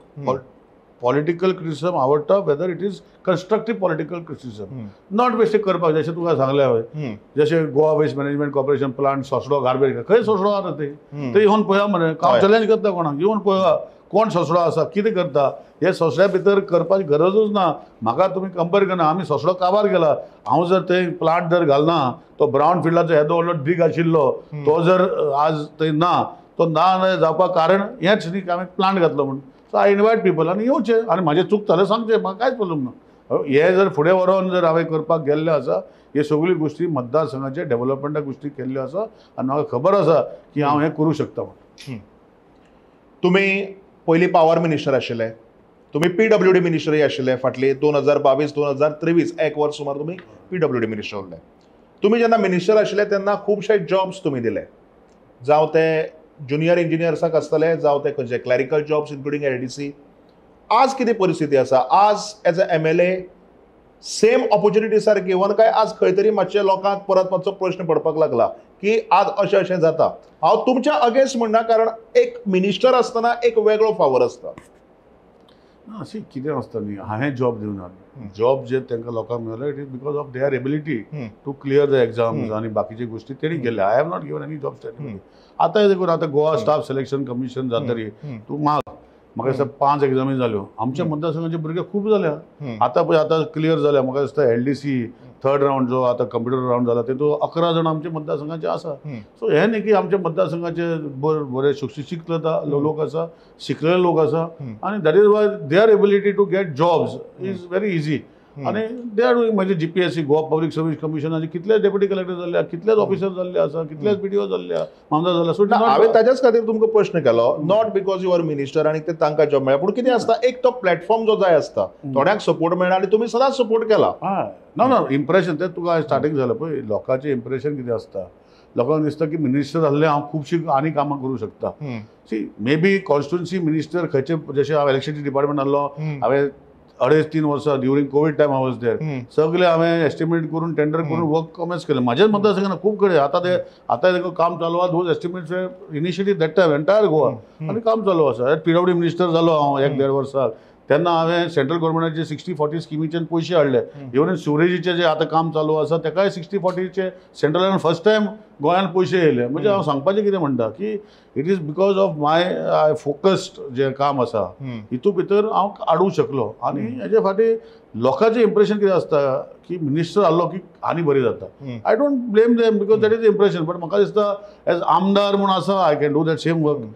पॉलिटिकल क्रिटिसिजम आवडटा whether it is constructive political criticism not बेश्टें करपाक. जशें तुका सांगलें हांवें जशें Goa waste management corporation plant सोंसडो गार्बेज खंय सोंसडो आसा ते येवन पळया मरे. हांव चॅलेंज करता कोणाक येवन पळया कोण सोंसडो आसा कितें करता. हे सोंसड्या भितर करपाची गरजूच ना. म्हाका तुमी कंपेर करना. आमी सोंसडो काबार केला. हांव जर थंय प्लांट जर घालना तो ब्रावन फिल्डाचो येदो व्हडलो ड्रीग आशिल्लो तो जर आज थंय ना तो ना जावपाक कारण हेंच न्ही हांवें प्लांट घातलो म्हणून. सो आय इनवायट पीपल आनी येवचें आनी म्हाजें चूक जालें सांगचें म्हाका कांयच प्रॉब्लम ना. हे जर फुडें व्हरोन जर हांवें करपाक गेल्लें आसा हे सगळ्यो गोश्टी मतदारसंघाचे डेव्हलपमेंटा गोश्टी केल्ल्यो आसा आनी म्हाका खबर आसा की हांव हें करूं शकता म्हणून. तुमी पयलीं पावर मिनिस्टर आशिल्ले, तुमी PWD मिनिस्टरय आशिल्ले फाटली 2022-2023 एक वर्स सुमार तुमी PWD मिनिस्टर उरले. तुमी जेन्ना मिनिस्टर आशिल्ले तेन्ना खुबशे जॉब्स तुमी दिले. जावं ते ज्युनियर इंजिनियर्साक आसतले जावं ते खंयचे क्लॅरिकल जॉब्स इन्क्लुडींग LDC. आज कितें परिस्थिती आसा? आज age a MLA same opportunity सारकी इवन काय आज खंय तरी मातशे लोकांक परत मातसो प्रश्न पडपाक लागला की आज अशें अशें जाता. हांव तुमच्या अगेन्स्ट म्हणना कारण एक मिनिस्टर आसतना एक वेगळो फावर आसता. अशी कितें आसता न्ही हांवें जॉब दिवना. जॉब जे तांकां लोकांक मेळ्ळो it is because of their ability to clear the exams आनी बाकीचे गोश्टी तेणी केले. I have not given any job stating. आतां देखून आतां गोवा स्टाफ सिलेक्शन कमिशन जातरी तूं म्हाका दिसता 5 एग्जामी जाल्यो. आमच्या मतदारसंघाचे भुरगे खूब जाल्या. आतां पळय आतां क्लियर जाल्या म्हाका दिसता LDC 3rd रावंड जो आतां कंप्युटर रावंड जाला तेतूंत 11 जाण आमच्या मतदारसंघाचे आसा. सो हें न्ही की आमच्या मतदारसंघाचे बरे सुशिक्षीत लोक आसा शिकलेले लोक आसा आनी that is why their ability to get jobs is very easy. आनी दे आर डुईंग म्हणजे GPSC गोवा पब्लीक सर्वीस कमिशनाचे कितलेच डेप्युटी कलेक्टर जाल्ले कितलेच ऑफिसर जाल्ले आसा कितलेच PDO जाल्ले आमदार जाल्ले. सो हांवें ताच्याच खातीर तुमकां प्रश्न केलो not because you are minister आनी ते तांकां जॉब मेळ्ळा. पूण कितें आसता एक तो प्लॅटफॉर्म जो जाय आसता थोड्यांक सपोर्ट मेळना आनी तुमी सदांच सपोर्ट केला. ना इम्प्रेशन तें तुका स्टार्टींग जालें पळय लोकांचें इम्प्रेशन कितें आसता. लोकांक दिसता की मिनिस्टर जाल्ले हांव खुबशीं आनी कामां करूं शकता. See maybe constituency minister खंयचे जशें हांव इलेक्ट्रिसिटी डिपार्टमेंट आहलो हांवें 2.5-3 वर्सां ड्युरींग कोवीड टायम हांव वॉज देर सगळे हांवें एस्टिमेट करून टेंडर करून वर्क कमेंस केलें. म्हाज्याच मतदारसंघान खूब कडेन आतां काम चालू आहा. Those estimates initiative that time entire Goa आनी काम चालू आसा. PWD मिनिस्टर जालो हांव 1-1.5 वर्साक तेन्ना हांवें सेंट्रल गव्हर्मेंटाचे 60-40 स्किमीचे पयशे हाडले. इवन सिवरेजीचे जे आतां काम चालू आसा तेकाय 60-40चे सेंट्रलान फर्स्ट टायम गोंयांत पयशे येयले. म्हणजे हांव सांगपाचें कितें म्हणटा की it is because of I focused जे काम आसा हितून भितर हांव हाडूंक शकलो. आनी हेजे फाटीं लोकांचें इंप्रेशन कितें आसता की मिनिस्टर जाल्लो की आनी बरी जाता. I don't blame them because that is impression. But म्हाका दिसता एज आमदार म्हूण आसा I can do that same work.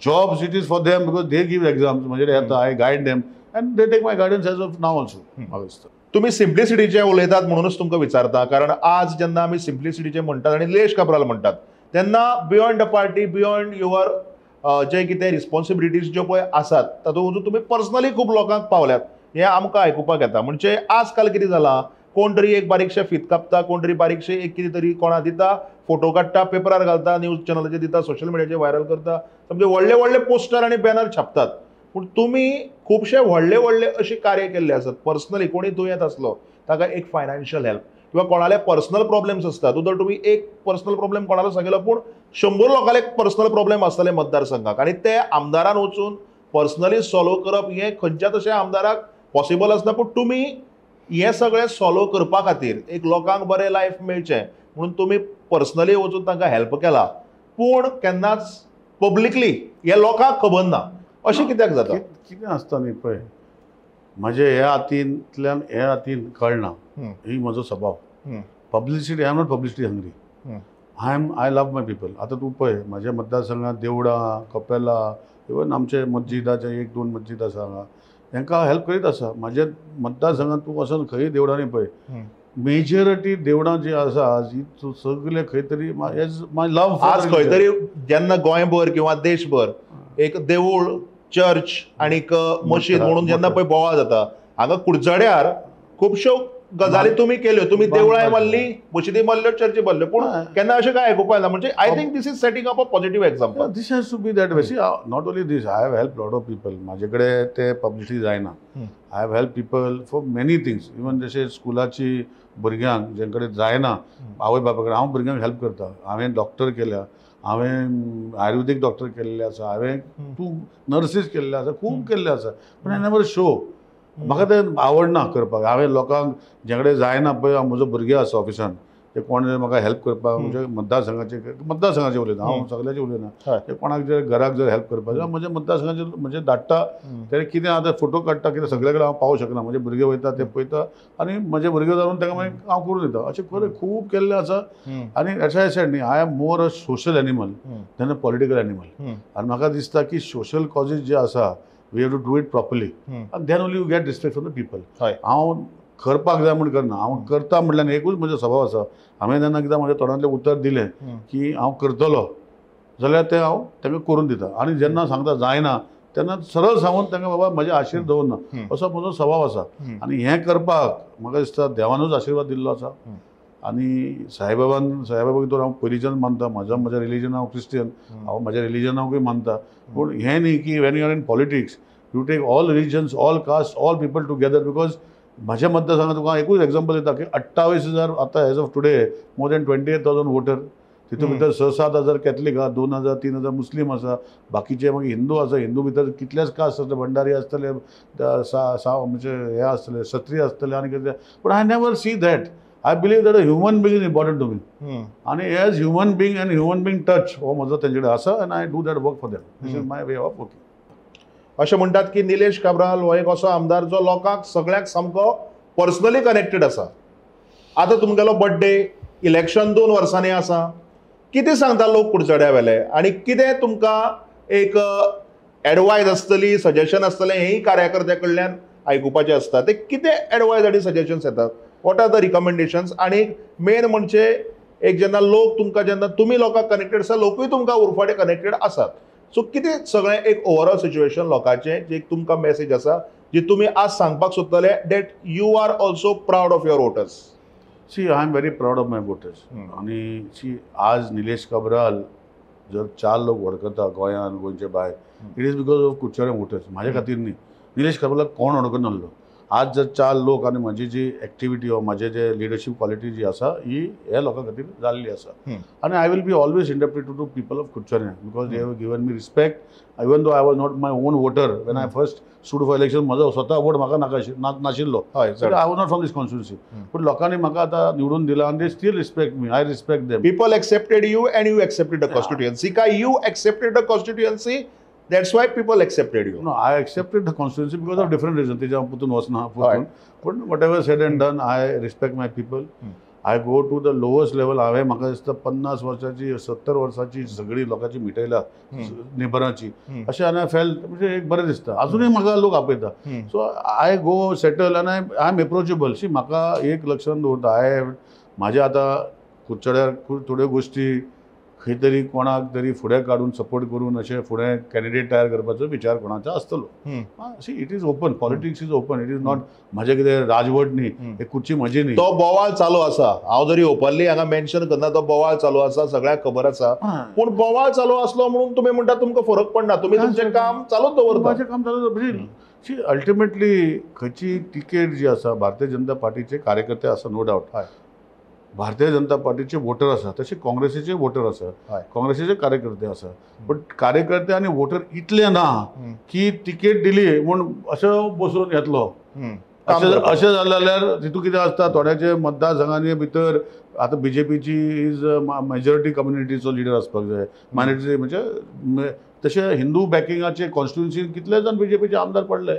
Jobs it is for them because they give exams. म्हणजे येता I guide them and they take my guidance as of now also. म्हाका दिसता तुम्ही सिम्प्लिसिटीचे उलयतात म्हणूनच तुमकां विचारता. कारण आज जेन्ना आमी सिम्प्लिसिटीचे म्हणटात आनी निलेश काब्राल म्हणटात तेन्ना beyond the party beyond your जे कितें रिस्पॉन्सिबिलिटीज ज्यो पळय आसात तातूंत तुमी पर्सनली खूब लोकांक पावल्यात हें आमकां आयकुपाक येता. म्हणजे आज काल कितें जालां कोण तरी एक बारीकशें फीत कापता, कोण तरी बारीकशें एक कितें तरी कोणा दिता, फोटो काडटा, पेपरार घालता, न्यूज चॅनलाचेर दिता, सोशल मिडियाचेर व्हायरल करता, म्हणजे व्हडले व्हडले पोस्टर आनी बॅनर छापतात. पूण तुमी खुबशे व्हडले व्हडले अशी कार्य केल्ले आसात. पर्सनली कोणी दुयेंत आसलो ताका एक फायनान्शियल हेल्प किंवा कोणाले पर्सनल प्रॉब्लेम्स आसतात जर तुम्ही एक पर्सनल प्रॉब्लेम कोणाला सांगितलो पूण 100 लोकांले पर्सनल प्रॉब्लेम आसतले मतदारसंघाक आनी ते आमदारान वचून पर्सनली सॉल्व करप हें खंयच्या तशें आमदाराक पॉसिबल आसना. पूण तुमी हें सगळें सॉल्व करपा खातीर एक लोकांक बरें लायफ मेळचें म्हणून तुमी पर्सनली वचून तांकां हेल्प केला. पूण केन्नाच पब्लिकली हे लोकांक खबर ना अशें कित्याक जाता? कितें आसता न्ही पळय म्हजे ह्या हातींतल्यान हे हातीन कळना ही म्हजो स्वभाव. Publicity I am not publicity hungry. I love my people. आतां तूं पळय म्हाज्या मतदारसंघात देवळां कपेला इवन आमचे मस्जिदाचे 1-2 मस्जिद आसा हांगा तांकां हेल्प करीत आसा. म्हाज्या मतदारसंघात तूं वचून खंय देवळांनी पळय मेजॉरिटी देवळां जी आसा ही सगळे खंय तरी माय लव. आज खंय तरी जेन्ना गोंयभर किंवा देशभर एक देवूळ चर्च आणि मशीद म्हणून जेन्ना पळय बोवाळ जाता हांगा कुडचड्यार खुबश्यो गजाली तुम्ही केल्यो. तुम्ही देवळांय मारली, मशिदी मारल्यो, चर्ची मारल्यो, पूण केन्ना अशें काय आयकुपाक ना. म्हणजे I think this is setting up a positive example. This has to be that way. See not only this I have help lot of people. म्हाजे कडेन ते पब्लिसिटी जायना. I have help people for many things. Even जशें स्कुलाची भुरग्यांक जें कडेन जायना आवय बापा कडेन हांव भुरग्यांक हेल्प करता. हांवें डॉक्टर केल्या, हांवें आयुर्वेदीक डॉक्टर केल्ले आसा, हांवें खूब नर्सीस केल्ले आसा, खूब केल्ले आसा. पूण आय नेवर शो. म्हाका तें आवडना करपाक. हांवें लोकांक जे कडेन जायना पळय म्हजो भुरगे आसा ऑफिसान ते कोण म्हाका हेल्प करपाक म्हणजे मतदारसंघाचे उलयता हांव सगळ्याचे उलयना. ते कोणाक जर घराक जर हेल्प करपाक म्हणजे मतदारसंघाचे म्हणजे धाडटा ते कितें आतां फोटो काडटा कितें सगळे कडेन हांव पावूंक शकना. म्हजे भुरगे वयता ते पळयता आनी म्हजे भुरगे जावन ताका मागीर हांव करून दिता. अशें खरें खूब केल्लें आसा. आनी एज आय सेड न्ही I am more a social animal than a political animal. आनी म्हाका दिसता की सोशल कॉजीस जे आसा we have to do it properly आनी then only you get respect from the people. हांव करपाक जाय म्हण करना. हांव करता म्हटल्यार एकूच म्हजो स्वभाव आसा. हांवें जेन्ना कितें म्हज्या तोंडांतलें उतर दिलें की हांव करतलो जाल्यार तें हांव तांकां करून दिता. आनी जेन्ना सांगता जायना तेन्ना सरळ सांगून तांकां बाबा म्हजे आशीर दवरना असो म्हजो स्वभाव आसा. आनी हें करपाक म्हाका दिसता देवानूच आशिर्वाद दिल्लो आसा. आनी साईबाबा भितर हांव पयलींच्यान मानता. म्हज्या रिलीजन हांव क्रिश्चन. हांव म्हज्या रिलीजनाकूय मानता. पूण हें न्ही की when you are in politics you take all religions all caste all people together. Because म्हज्या मतदारसंघात तुका एकूच एक्झाम्पल दिता की 28,000 आतां as of today more than 28,000 voter. तितून भितर 6-7 कॅथलीक आहा, 2,000-3,000 मुस्लीम आसा, बाकीचे मागीर हिंदू आसा. हिंदू भितर कितलेच कास्ट आसले, भंडारी आसतले, म्हणजे हे आसतले, क्षत्रिय आसतले आनी कितें. पूण I never see that. I believe that a human being is important to me. आनी as human being and human being touch हो म्हजो तेंचे कडेन आसा आनी I do that work for them. This is my way of working. अशें म्हणटात की निलेश काब्राल हो एक असो आमदार जो लोकांक सगळ्याक सामको पर्सनली कनेक्टेड आसा. आतां तुमगेलो बर्थडे इलेक्शन 2 वर्सांनी आसा. कितें सांगता लोक कुडचड्या वेले आनी कितें तुमकां एक एडवायस आसतली, सजेशन आसतलें हेंय कार्यकर्त्या कडल्यान आयकुपाचें आसता. ते कितें एडवायस आनी सजेशन्स येतात? What are the recommendations? आनी मेन म्हणजे एक जेन्ना लोक तुमकां जेन्ना तुमी लोकांक कनेक्टेड आसा लोकूय तुमकां उरफाटे कनेक्टेड आसात. सो कितें सगळें एक ओवरऑल सिच्युएशन लोकांचें जे तुमकां मेसेज आसा जी तुमी आज सांगपाक सोदतले that you are also proud of your voters? See I am very proud of my voters. आनी सी आज निलेश काब्राल जर 4 लोक वळखता गोंयान गोंयचे भायर इट इज बिकॉज ऑफ कुडचड्या वोटर्स. म्हाज्या खातीर न्ही. निलेश काब्रालाक कोण वळखनासलो आज जर 4 लोक आणि म्हजी जी एक्टिविटी वा म्हजे जे लिडरशीप क्वॉलिटी जी आसा ही ह्या लोकां खातीर जाल्ली आसा आनी I will be always interpreted to people of कुडचड्या because they have given me respect even though I was not my own voter when I first stood for election म्हजो स्वता वोट म्हाका नाशिल्लो I was not from this constituency पूण लोकांनी म्हाका आतां निवडून दिला आनी they still respect me I respect them people accepted you and you accepted the constituency काय you accepted the constituency That's why people accepted you. No, I accepted the constituency because of different reasons. तेजा पुतून वचना पुतून. But whatever said and done, I respect my people. I go to the lowest level. हांवें म्हाका दिसता 50 वर्साची 70 वर्साची सगळी लोकांची मिटयल्या नेबरांची अशें आनी felt म्हणजे एक बरें दिसता अजूनय म्हाका लोक आपयता सो आय गो सेटल आनी आय एम एप्रोचेबल सी म्हाका एक लक्षांत दवरता म्हाजे आतां कुडचड्यार थोड्यो गोश्टी खंय तरी कोणाक तरी फुडें काडून सपोर्ट करून अशें फुडें कॅन्डिडेट तयार करपाचो विचार कोणाचो आसतलो see it is open politics is open it is not म्हाजें कितें राजवट न्ही एक कुर्ची म्हजी न्ही तो बोवाळ चालू आसा हांव जरी ओपनली हांगा मेन्शन करना तो बोवाळ चालू आसा सगळ्यांक खबर आसा पूण बोवाळ चालू आसलो म्हणून तुमी म्हणटा तुमकां फरक पडना तुमी तुमचें काम चालूच दवरता म्हाजें काम चालू म्हणजे सी अल्टिमेटली खंयची तिकेट जी आसा भारतीय जनता पार्टीचे कार्यकर्ते आसा नो डावट भारतीय जनता पार्टीचे वोटर आसा तसे काँग्रेसीचे वोटर आसा काँग्रेसीचे कार्यकर्ते आसा पण कार्यकर्ते आनी वोटर इतले ना की तिकेट दिली म्हूण असो बसून येतलो अशें जालें जाल्यार तितून कितें आसता थोड्याचे मतदारसंघांनी भितर आतां बीजेपीची इज मेजॉरिटी कम्युनिटीचो लिडर आसपाक जाय मायनॉरिटी म्हणजे तशें हिंदू बॅकिंगाचे कॉन्स्टिट्युन्सीन कितले जाण बीजेपीचे आमदार पडले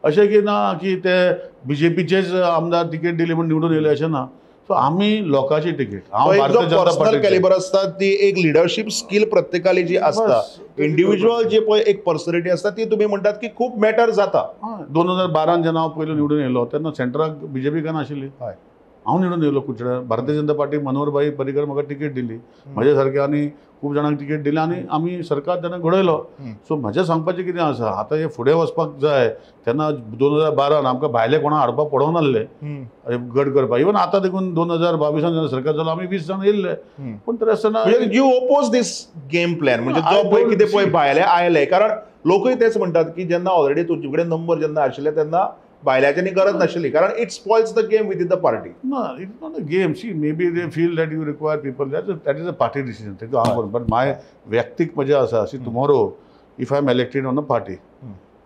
अशें की ना की ते बीजेपीचेच आमदार तिकेट दिली म्हूण निवडून येयले अशें ना सो आमी लोकांची तिकेट हांव भारतीय जनता पर्सनल कॅलिबर आसता ती एक लिडरशीप स्किल प्रत्येकाली जी आसता इंडिव्हिज्युअल जे पळय एक पर्सनॅलिटी आसता ती तुमी म्हणटात की खूब मॅटर जाता 2012 जेन्ना हांव पयलो निवडून येयलो तेन्ना सेंटराक बीजेपी काय नाशिल्ली हांव निवडून येयलो कुडचड्यार भारतीय जनता पार्टी मनोहरभाई पर्रीकर म्हाका तिकेट दिली म्हजे सारके आनी खूब जाणांक तिकेट दिली आनी आमी सरकार तेन्ना घडयलो सो म्हजें सांगपाचें कितें आसा आतां हे फुडें वचपाक जाय तेन्ना 2012 आमकां भायले कोणा हाडपाक पडोवंक नासले गट करपाक इवन आतां देखून 2022 जेन्ना सरकार जालो आमी 20 जाण येयल्ले पूण तरी आसतना you oppose this game plan म्हणजे जो पळय कितें पळय भायले आयले कारण लोकूय तेच म्हणटात की जेन्ना ऑलरेडी तुजे कडेन नंबर जेन्ना आशिल्ले तेन्ना भायल्याच्यांनी गरज नाशिल्ली कारण it spoils the game with in the party No, it's not a game. See, maybe they feel that you require people. That is a party decision. But my व्यक्तिक मजा आसा. See, tomorrow, if I am elected on a party,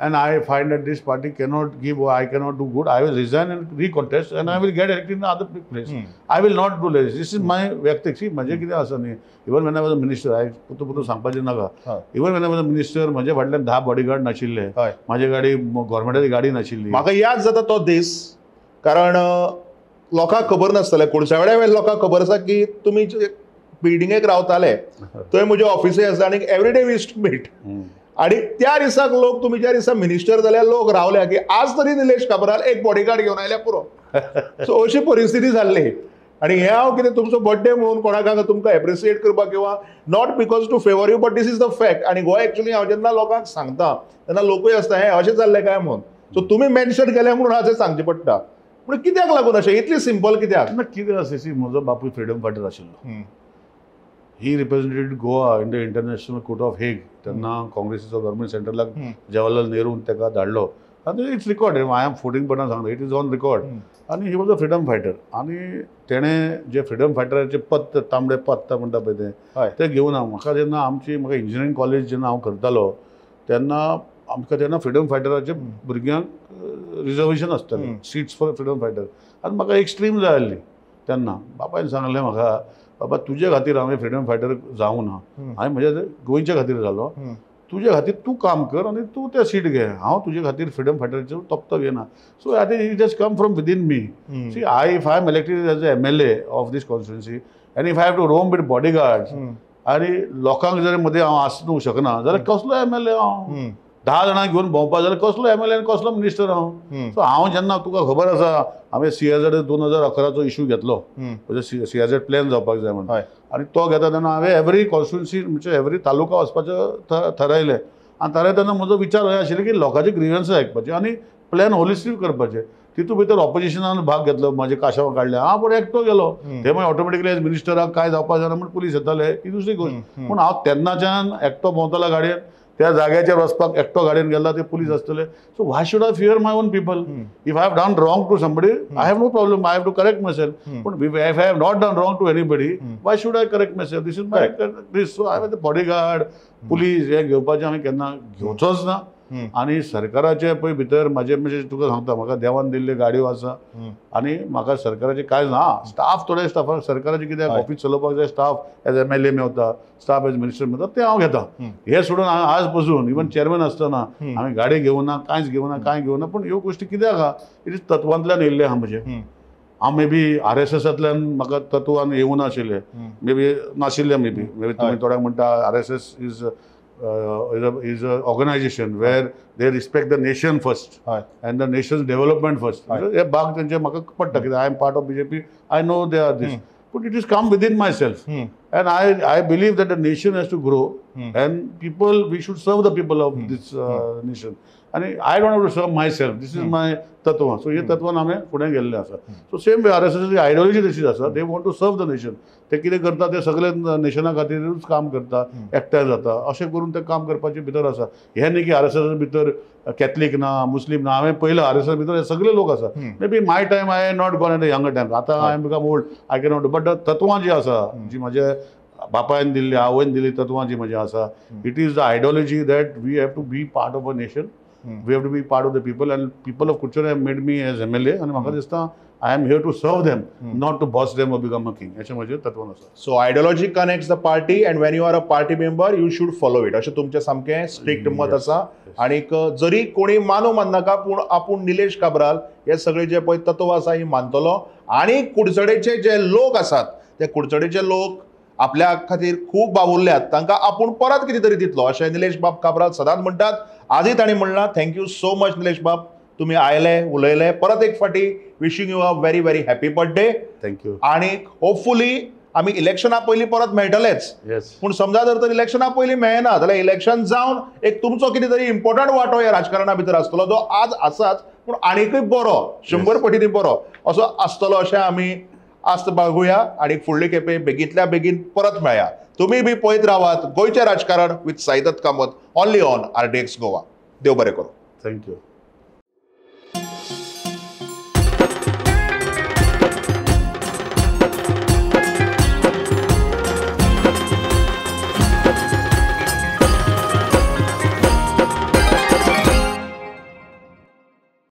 and I find that this party cannot give or I cannot do good, I will resign and recontest, and I will get elected in other place. I will not do this. This is my व्यक्तिक. See, मजे कितें आसा न्ही. Even when I was a minister, I पुतू सांगपाचें नाका. Even when I was a minister, म्हजे फाटल्यान 10 bodyguard नाशिल्ले. म्हाजे गाडी गव्हर्मेंटाची गाडी नाशिल्ली. म्हाका याद जाता तो दीस कारण लोकांक खबर नासतलें कुडचड्या वेळेर लोकांक खबर आसा की तुमी बिल्डिंगेक रावताले थंय म्हजे ऑफिसय आसा आनी everyday we used to meet आणि त्या दिसाक लोक तुम्ही ज्या दिसा मिनिस्टर जाल्यार लोक रावल्या की आज तरी निलेश काब्राल एक बॉडीगार्ड घेवन आयल्या पुरो सो अशी परिस्थिती जाल्ली आणि हे हांव कितें तुमचो बर्थडे म्हणून कोणाक तुमकां एप्रिसिएट करपाक किंवा not because to favour you but this is the fact आणि हो एक्चुअली हांव जेन्ना लोकांक सांगता तेन्ना लोकूय आसता हे अशें जाल्लें काय म्हणून सो तुमी मेन्शन केलें म्हणून अशें सांगचें पडटा पूण कित्याक लागून अशें इतली सिंपल कित्याक ना कितें आसा सी म्हजो बापूय फ्रिडम फायटर आशिल्लो he represented Goa in the international court of Hague तेन्ना काँग्रेसीचो गव्हर्मेंट सेंटरला जवाहरलाल नेरून ताका धाडलो आनी इट्स रिकॉर्ड आय एम 14 पटां सांगता इट इज ऑन रिकॉर्ड आनी he was a freedom fighter आनी तेणें जे फ्रिडम फायटराचे पत्त तांबडे पत्त म्हणटा पळय ते घेवन हांव म्हाका जेन्ना म्हाका इंजिनियरींग कॉलेज जेन्ना हांव करतालो तेन्ना आमकां तेन्ना फ्रिडम फायटराचे भुरग्यांक रिजर्वेशन आसतालें सीट्स फॉर फ्रिडम फायटर आनी म्हाका एक स्ट्रीम जाय आसली तेन्ना बापायन सांगलें म्हाका बाबा तुजे खातीर हांवें फ्रिडम फायटर जावं ना हांवें म्हज्या गोंयच्या खातीर जालो तुजे खातीर तूं काम कर आनी तूं तें सीट घे हांव तुजे खातीर फ्रिडम फायटराचो तोप्तो घेना so I think it has come from within me see if I am elected as a MLA of this constituency and if I have to roam with bodyguards आनी लोकांक जर मदीं हांव आसूंक शकना जाल्यार कसलो MLA हांव 10 जाणांक घेवन भोंवपा जाल्यार कसलो MLA आनी कसलो मिनिस्टर हांव सो हांव जेन्ना तुका खबर आसा हांवें CRZ 2011चो इशू घेतलो म्हणजे CRZ प्लॅन जावपाक जाय म्हणून आनी तो घेता तेन्ना हांवें एवरी कॉन्स्टिट्युन्सी म्हणजे एवरी तालुका वचपाचें थारायलें आनी थारायतना म्हजो विचार हो आशिल्लो की लोकांचे ग्रिव्हन्स आयकपाचे आनी प्लॅन होलिस्टीक करपाचे तितून भितर ऑपोजिशनान भाग घेतलो म्हाजे काशांव काडले हांव पूण एकटो गेलो ते मागीर ऑटोमॅटिकली एज मिनिस्टराक काय जावपाक जायना म्हण पुलीस येताले ही दुसरी गोश्ट पूण हांव तेन्नाच्यान एकटो भोंवतालो गाडयेन त्या जाग्याचेर वचपाक एकटो गाडयेन गेला ते पुलीस आसतले. So why should I fear my own people? If I have done wrong to somebody, I have no problem, I have to correct myself. पण if I have not done wrong to anybody, why should I correct myself? This is my risk. So I bodyguard, police हे घेवपाचें आमी केन्ना घेवचोच ना. आनी सरकाराचे पळय भितर म्हाजे म्हणजे तुका सांगता, म्हाका देवान दिल्ल्यो गाडयो आसा आनी म्हाका सरकाराचे कांय ना. स्टाफ थोडे स्टाफाक सरकाराचे कित्याक ऑफिस चलोवपाक जाय, स्टाफ एज MLA मेवता, स्टाफ एज मिनिस्टर मेवता, ते हांव घेता. हे सोडून आज पासून इवन चेअरमॅन आसतना हांवें गाडी घेवना, कांयच घेवना, कांय घेवना. पूण ह्यो गोश्टी कित्याक आहा? इट इज तत्वांतल्यान येयल्ले आहा म्हजे. हांव मे बी RSSंतल्यान म्हाका तत्वान येवं नाशिल्लें, मे बी नाशिल्लें, मे बी तुमी थोड्यांक म्हणटा RSS is is an organization where they respect the nation first and the nation's development first. हे भाग त्यांचे म्हाका पडटा कित्याक I am part of BJP. I know they are this. But it has come within myself. And I believe that the nation has to grow and people, we should serve the people of this nation. And I don't have to serve myself. This is my तत्व. So हे तत्वान हांवें फुडें गेल्लें आसा. So same way RSSची ideology तशीच आसा. They want to serve the nation. ते कितें करता ते सगळे नेशना खातीरूच काम करता, एकठांय जाता, अशें करून ते काम करपाचे भितर आसा. हें न्ही की RSS भितर कॅथलीक ना, मुस्लीम ना. हांवें पयलं RSS भितर हे सगळे लोक आसा. May be my time I not gone at the younger time. आतां I am become old, I cannot. But तत्वां जी आसा, जी म्हाज्या बापायन दिल्ली, आवयन दिल्ली तत्वां जी म्हजी आसा, it is the ideology that we have to be part of a nation. We have to be part of the people, and people of Kuchar have made me as MLA, and म्हाका दिसता I am here to serve them, not to boss them or become a king. अशें म्हजें तत्वान आसा. So ideology connects the party and Wien you are a party member you should follow it, अशें तुमचें सामकें strict मत आसा. आनीक जरी कोणी मानू माननाका, पूण आपूण निलेश काब्राल हे सगळे जे पळय तत्व आसा ही मानतलो. आनी कुडचडेचे जे लोक आसात, ते कुडचडेचे लोक आपल्या खातीर खूब बाबुरल्यात, तांकां आपूण परत कितें तरी दितलो अशें निलेश बाब काब्राल सदांच म्हणटात. आजय तांणी म्हणलां. थँक्यू सो मच निलेश बाब, तुमी आयले, उलयले. परत एक फाटी wishing you a very very happy birthday. Thank you. आनी होपफुली आमी इलेक्शना पयलीं परत मेळटलेच. पूण समजा जर तर इलेक्शना पयलीं मेळना जाल्यार इलेक्शन जावन एक तुमचो कितें तरी इम्पॉर्टंट वांटो ह्या राजकारणा भितर आसतलो, जो आज आसाच पूण आनीकय बरो, 100 पटींनी बरो असो आसतलो अशें आमी आस्त बाळगुया. आनी फुडले खेपे बेगींतल्या बेगीन परत मेळया. तुमी बी पळयत रावात गोंयचें राजकारण with Saidatta Kamat, only on RDX Goa. देव बरें करूं. थँक्यू.